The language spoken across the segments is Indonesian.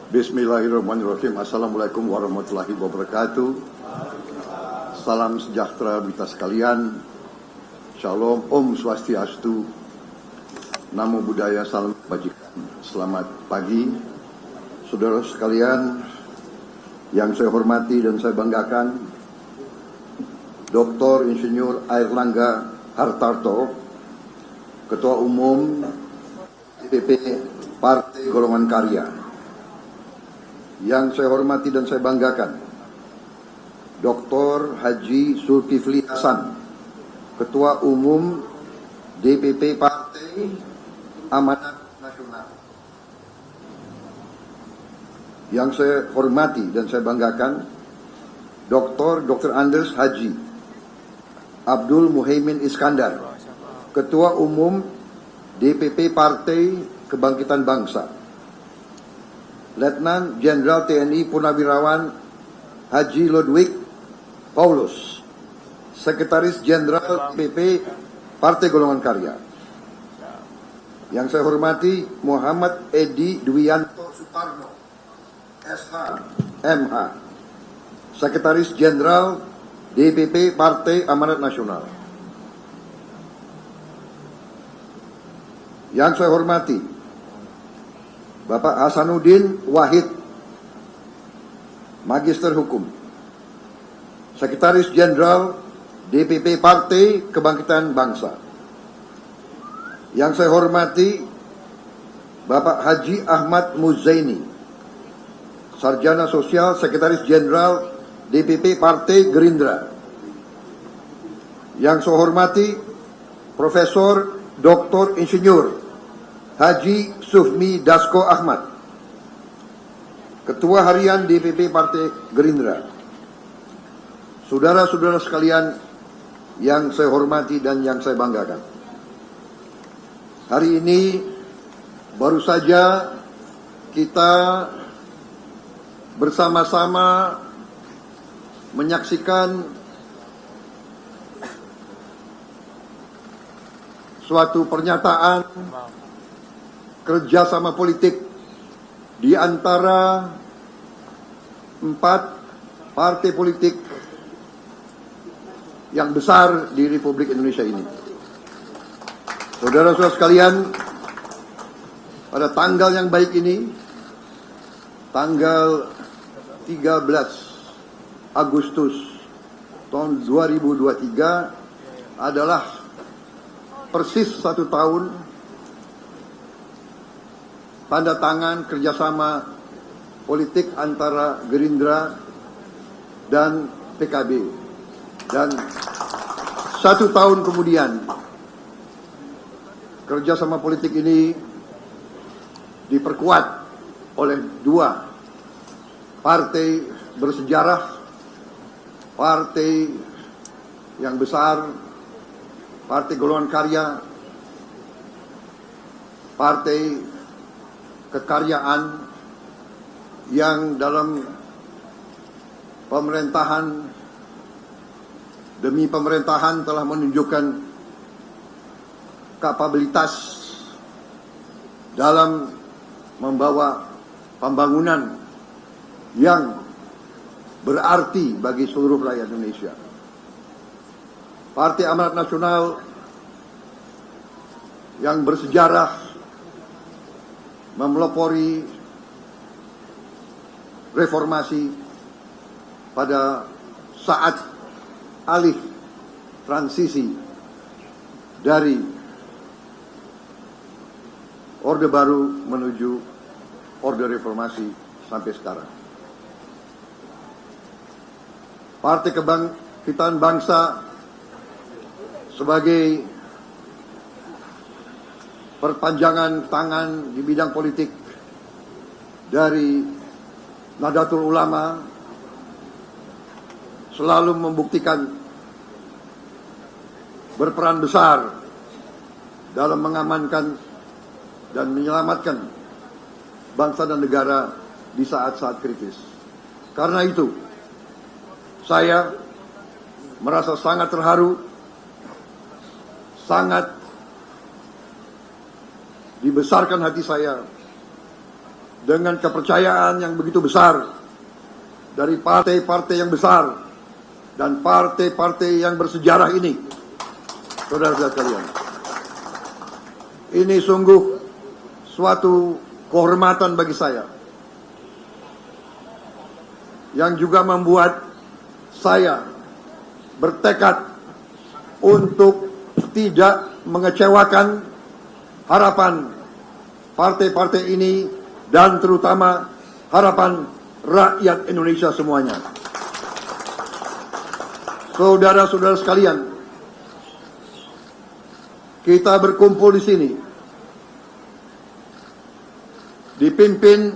Bismillahirrahmanirrahim. Assalamualaikum warahmatullahi wabarakatuh. Salam sejahtera kita sekalian. Shalom, Om Swastiastu, Namo Buddhaya, salam kebajikan. Selamat pagi, saudara sekalian yang saya hormati dan saya banggakan. Dr. Insinyur Airlangga Hartarto, Ketua Umum DPP Partai Golongan Karya. Yang saya hormati dan saya banggakan, Dr. Haji Zulkifli Hasan, Ketua Umum DPP Partai Amanat Nasional. Yang saya hormati dan saya banggakan, Dr. Andes Haji Abdul Muhaimin Iskandar, Ketua Umum DPP Partai Kebangkitan Bangsa. Letnan Jenderal TNI Purnawirawan Haji Ludwig Paulus, Sekretaris Jenderal DPP Partai Golongan Karya. Yang saya hormati Muhammad Edi Dwianto Suparno, SH, MH, Sekretaris Jenderal DPP Partai Amanat Nasional. Yang saya hormati Bapak Hasanuddin Wahid, Magister Hukum, Sekretaris Jenderal DPP Partai Kebangkitan Bangsa. Yang saya hormati Bapak Haji Ahmad Muzaini, Sarjana Sosial, Sekretaris Jenderal DPP Partai Gerindra. Yang saya hormati Profesor Dr. Insinyur Haji Sufmi Dasko Ahmad, Ketua Harian DPP Partai Gerindra. Saudara-saudara sekalian yang saya hormati dan yang saya banggakan, hari ini baru saja kita bersama-sama menyaksikan suatu pernyataan kerjasama politik di antara 4 partai politik yang besar di Republik Indonesia ini. Saudara-saudara sekalian, pada tanggal yang baik ini, tanggal 13 Agustus tahun 2023 adalah persis 1 tahun tanda tangan kerjasama politik antara Gerindra dan PKB. Dan 1 tahun kemudian kerjasama politik ini diperkuat oleh 2 partai bersejarah, partai yang besar, Partai Golongan Karya, Partai Kekaryaan, yang dalam pemerintahan demi pemerintahan telah menunjukkan kapabilitas dalam membawa pembangunan yang berarti bagi seluruh rakyat Indonesia. Partai Amanat Nasional yang bersejarah memelopori reformasi pada saat alih transisi dari Orde Baru menuju Orde Reformasi sampai sekarang. Partai Kebangkitan Bangsa sebagai perpanjangan tangan di bidang politik dari Nahdlatul Ulama selalu membuktikan berperan besar dalam mengamankan dan menyelamatkan bangsa dan negara di saat-saat kritis. Karena itu, saya merasa sangat terharu, sangat dibesarkan hati saya dengan kepercayaan yang begitu besar dari partai-partai yang besar dan partai-partai yang bersejarah ini, saudara-saudara sekalian, ini sungguh suatu kehormatan bagi saya, yang juga membuat saya bertekad untuk tidak mengecewakan harapan partai-partai ini dan terutama harapan rakyat Indonesia semuanya. Saudara-saudara sekalian, kita berkumpul di sini dipimpin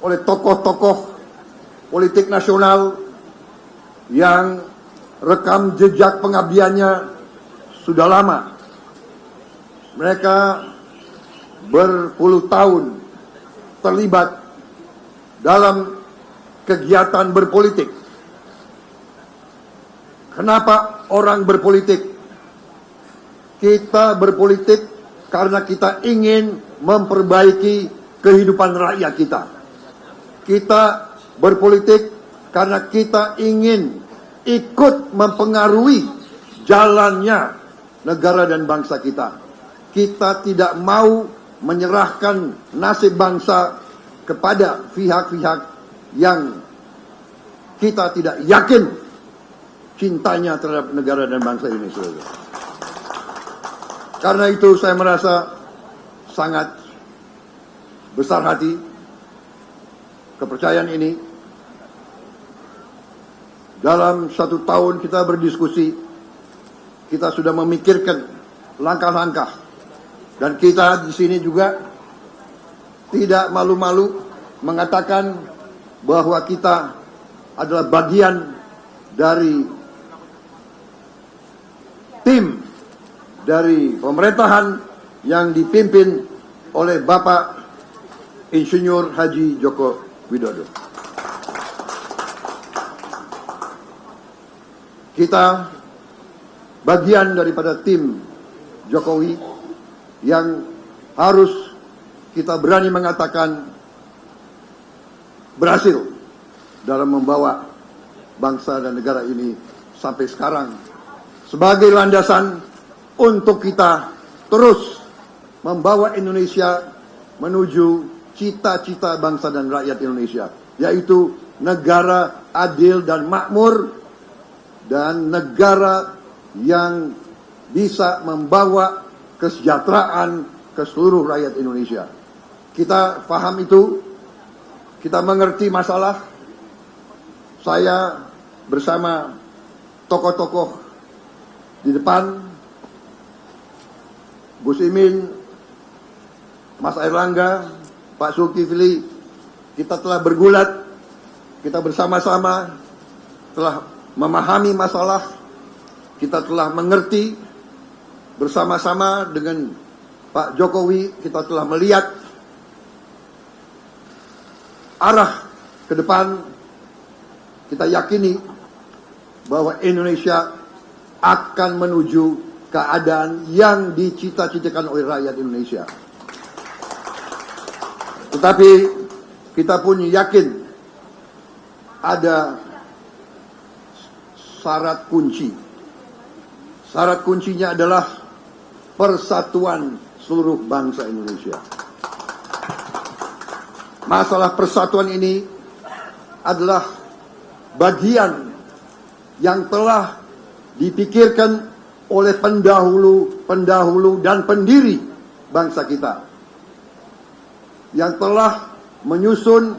oleh tokoh-tokoh politik nasional yang rekam jejak pengabdiannya sudah lama. Mereka berpuluh tahun terlibat dalam kegiatan berpolitik. Kenapa orang berpolitik? Kita berpolitik karena kita ingin memperbaiki kehidupan rakyat kita. Kita berpolitik karena kita ingin ikut mempengaruhi jalannya negara dan bangsa kita. Kita tidak mau menyerahkan nasib bangsa kepada pihak-pihak yang kita tidak yakin cintanya terhadap negara dan bangsa ini. Karena itu saya merasa sangat besar hati kepercayaan ini. Dalam 1 tahun kita berdiskusi, kita sudah memikirkan langkah-langkah, dan kita di sini juga tidak malu-malu mengatakan bahwa kita adalah bagian dari tim dari pemerintahan yang dipimpin oleh Bapak Insinyur Haji Joko Widodo. Kita bagian daripada tim Jokowi yang harus kita berani mengatakan berhasil dalam membawa bangsa dan negara ini sampai sekarang sebagai landasan untuk kita terus membawa Indonesia menuju cita-cita bangsa dan rakyat Indonesia, yaitu negara adil dan makmur dan negara yang bisa membawa kesejahteraan ke seluruh rakyat Indonesia. Kita paham itu, kita mengerti masalah. Saya bersama tokoh-tokoh di depan, Gus Imin, Mas Airlangga, Pak Zulkifli, kita telah bergulat, kita bersama-sama telah memahami masalah, kita telah mengerti bersama-sama dengan Pak Jokowi, kita telah melihat arah ke depan. Kita yakini bahwa Indonesia akan menuju keadaan yang dicita-citakan oleh rakyat Indonesia. Tetapi kita pun yakin ada syarat kunci. Syarat kuncinya adalah persatuan seluruh bangsa Indonesia. Masalah persatuan ini adalah bagian yang telah dipikirkan oleh pendahulu dan pendiri bangsa kita, yang telah menyusun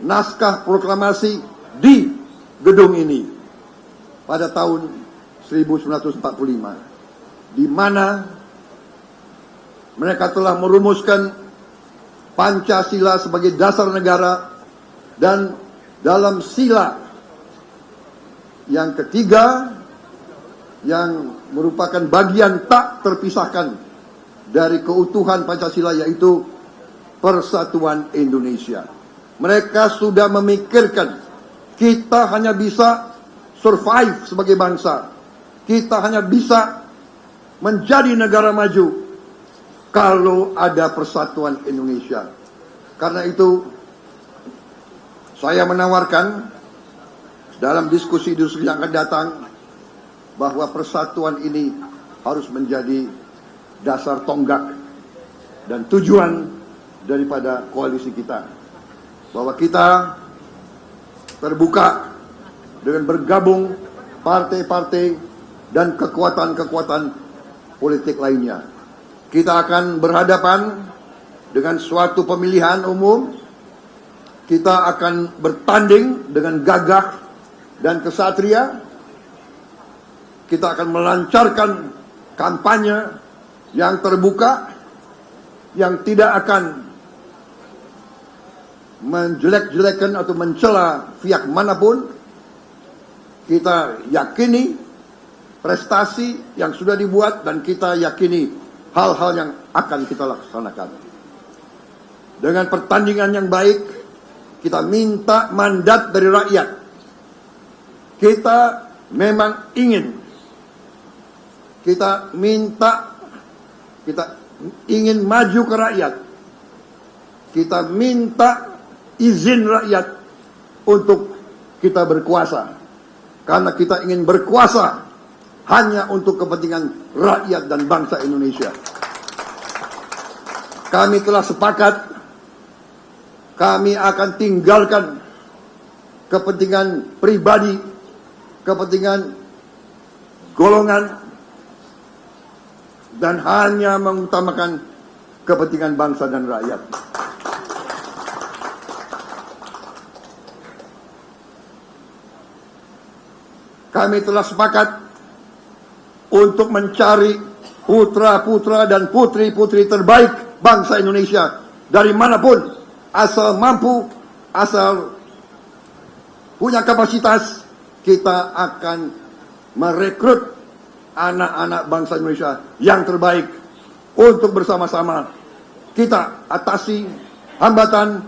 naskah proklamasi di gedung ini pada tahun 1945, di mana mereka telah merumuskan Pancasila sebagai dasar negara, dan dalam sila yang ketiga yang merupakan bagian tak terpisahkan dari keutuhan Pancasila, yaitu persatuan Indonesia. Mereka sudah memikirkan kita hanya bisa survive sebagai bangsa, kita hanya bisa menjadi negara maju kalau ada persatuan Indonesia. Karena itu Saya menawarkan dalam diskusi-diskusi yang akan datang bahwa persatuan ini harus menjadi dasar tonggak dan tujuan daripada koalisi kita. Bahwa kita terbuka dengan bergabung partai-partai dan kekuatan-kekuatan politik lainnya. Kita akan berhadapan dengan suatu pemilihan umum. Kita akan bertanding dengan gagah dan kesatria. Kita akan melancarkan kampanye yang terbuka, yang tidak akan menjelek-jelekan atau mencela pihak manapun. Kita yakini prestasi yang sudah dibuat dan kita yakini hal-hal yang akan kita laksanakan. Dengan pertandingan yang baik, kita minta mandat dari rakyat. Kita memang ingin, kita ingin maju ke rakyat. Kita minta izin rakyat untuk kita berkuasa. Karena kita ingin berkuasa hanya untuk kepentingan rakyat dan bangsa Indonesia. Kami telah sepakat, kami akan tinggalkan kepentingan pribadi, kepentingan golongan, dan hanya mengutamakan kepentingan bangsa dan rakyat. Kami telah sepakat untuk mencari putra-putra dan putri-putri terbaik bangsa Indonesia dari manapun, asal mampu, asal punya kapasitas. Kita akan merekrut anak-anak bangsa Indonesia yang terbaik untuk bersama-sama kita atasi hambatan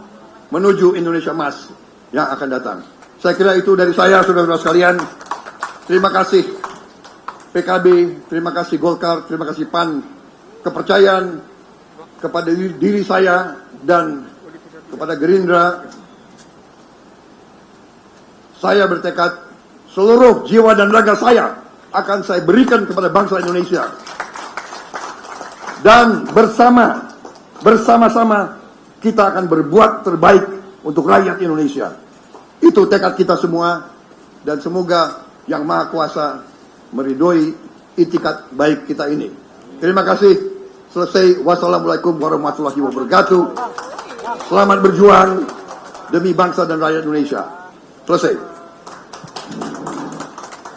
menuju Indonesia Emas yang akan datang. Saya kira itu dari saya, saudara-saudara sekalian. Terima kasih PKB, terima kasih Golkar, terima kasih PAN, kepercayaan kepada diri saya dan kepada Gerindra. Saya bertekad seluruh jiwa dan raga saya akan saya berikan kepada bangsa Indonesia. Dan bersama-sama kita akan berbuat terbaik untuk rakyat Indonesia. Itu tekad kita semua, dan semoga Yang Maha Kuasa meridhoi itikat baik kita ini. Terima kasih. Selesai. Wassalamualaikum warahmatullahi wabarakatuh. Selamat berjuang demi bangsa dan rakyat Indonesia. Selesai.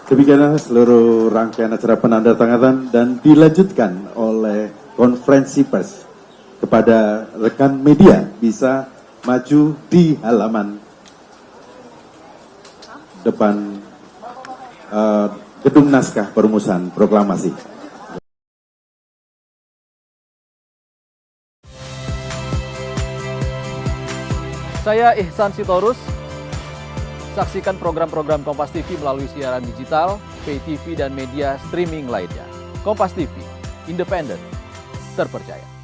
Demikianlah seluruh rangkaian acara penandatanganan dan dilanjutkan oleh konferensi pers. Kepada rekan media bisa maju di halaman depan Gedung Naskah Perumusan Proklamasi. Saya Ihsan Sitorus. Saksikan program-program Kompas TV melalui siaran digital, pay TV, dan media streaming lainnya. Kompas TV, independen, terpercaya.